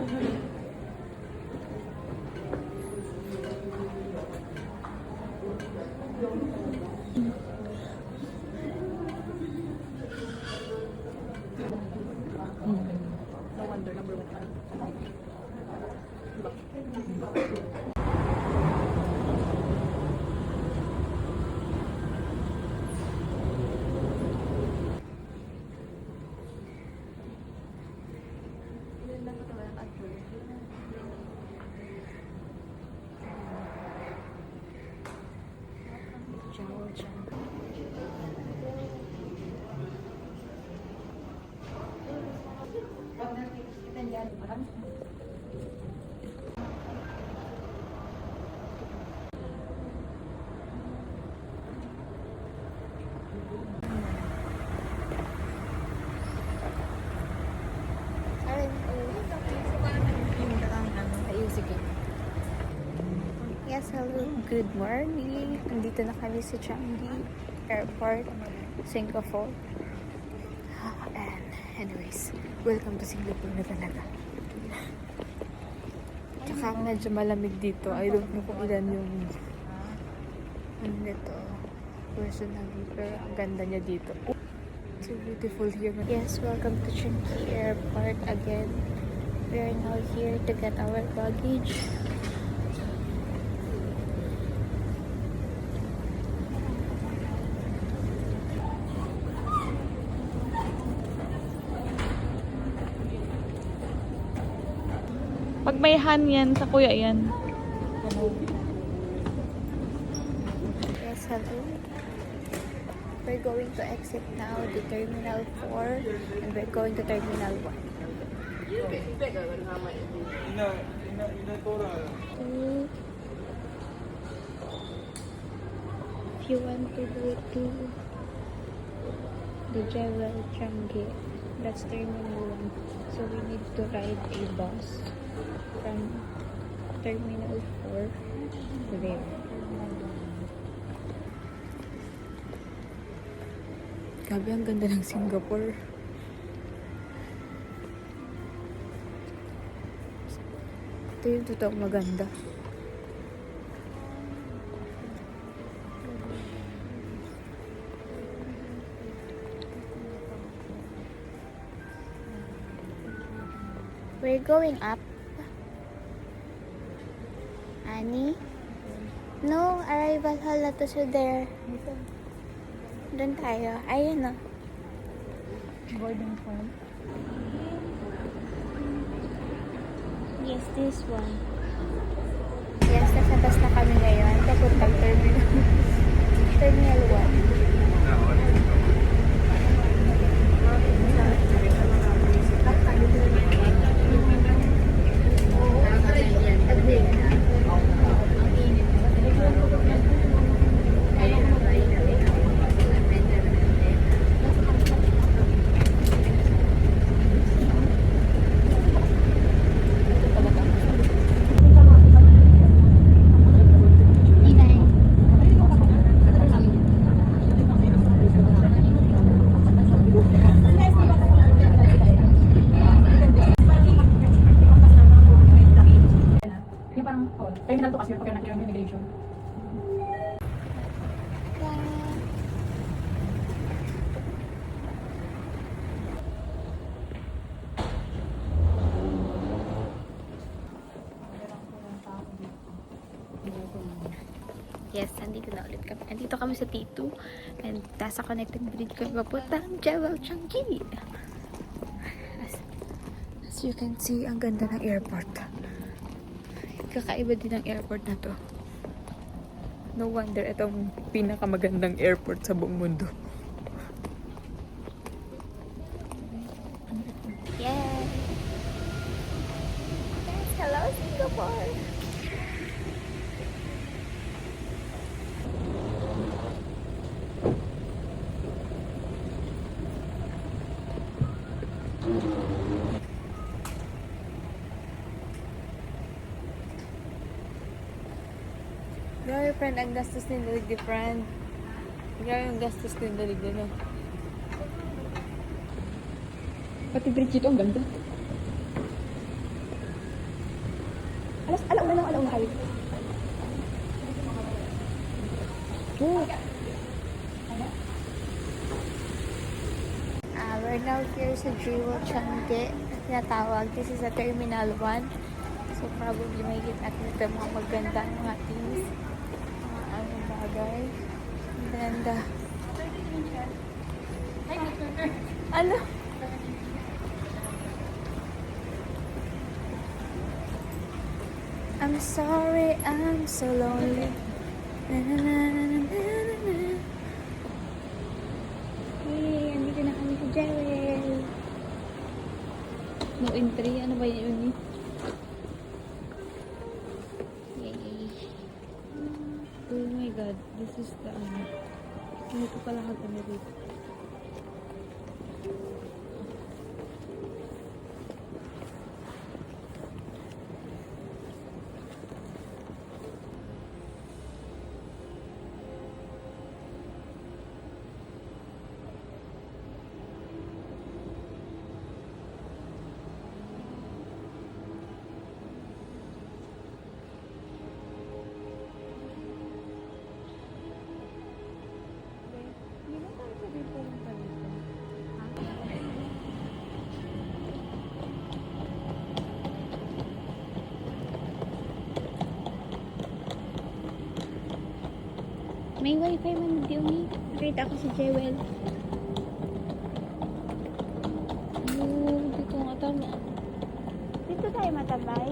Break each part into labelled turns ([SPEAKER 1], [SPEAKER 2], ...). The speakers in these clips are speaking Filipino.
[SPEAKER 1] No wonder, number one.
[SPEAKER 2] Yes, hello. Good morning. Nandito na kami sa Changi Airport, Singapore. And anyways, welcome to Singapore na talaga. Tsaka medyo malamig dito. I don't know kung ilan yung ano nito personally, pero ang ganda niya dito. So beautiful here. Yes, welcome to Changi Airport again. We are now here to get our luggage.
[SPEAKER 1] Pag may han yan, sa kuya yan.
[SPEAKER 2] Yes, hello. We're going to exit now to Terminal 4 and we're going to Terminal 1. If you want to go to the Jewel Changi, that's Terminal 1. So we need to ride a bus from Terminal 4 to there.
[SPEAKER 1] Grabe, ang ganda ng Singapore. Ito yung totoong maganda.
[SPEAKER 2] We're going up. Annie? No, arrival hall na to, so there. Doon tayo. Ayun o.
[SPEAKER 1] Boarding form.
[SPEAKER 2] Yes, this one. Yes, nasa bus na kami ngayon. Papuntang terminal. Terminal 1.
[SPEAKER 1] Terminal to kasi yung pagka ng immigration.
[SPEAKER 2] Yes, nandito na ulit kami. Nandito kami sa T2 and nasa connecting bridge kami papuntang Jewel Changi.
[SPEAKER 1] As you can see, ang ganda ng airport. Kakaiba din ang airport na to. No wonder itong pinakamagandang airport sa buong mundo.
[SPEAKER 2] Yes! Yes, hello Singapore!
[SPEAKER 1] Grabe friend, ang gastos ni Dalig di friend. Grabe ang gastos ni Dalig din. Pati bridge ito, ang ganda.
[SPEAKER 2] Alauna kayo. We're now here sa Jewel Changge. Tinatawag. This is a Terminal 1. So probably may get natin ito mga maganda mga things. Mga anong bagay. And then ano? I'm sorry, I'm so lonely. Na na na na na na na. Hey, andito na kami sa Jewel.
[SPEAKER 1] No entry. Ano ba yun?
[SPEAKER 2] Yay.
[SPEAKER 1] Oh my god. This is the ano. Hindi ko pala kami dito.
[SPEAKER 2] May wifi man dito ni. Nakita ko si Jewel.
[SPEAKER 1] Oh, dito nga tama.
[SPEAKER 2] Dito tayo matabay.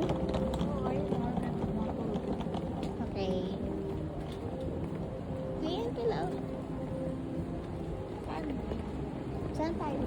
[SPEAKER 2] Okay. Ayan pala. Saan tayo?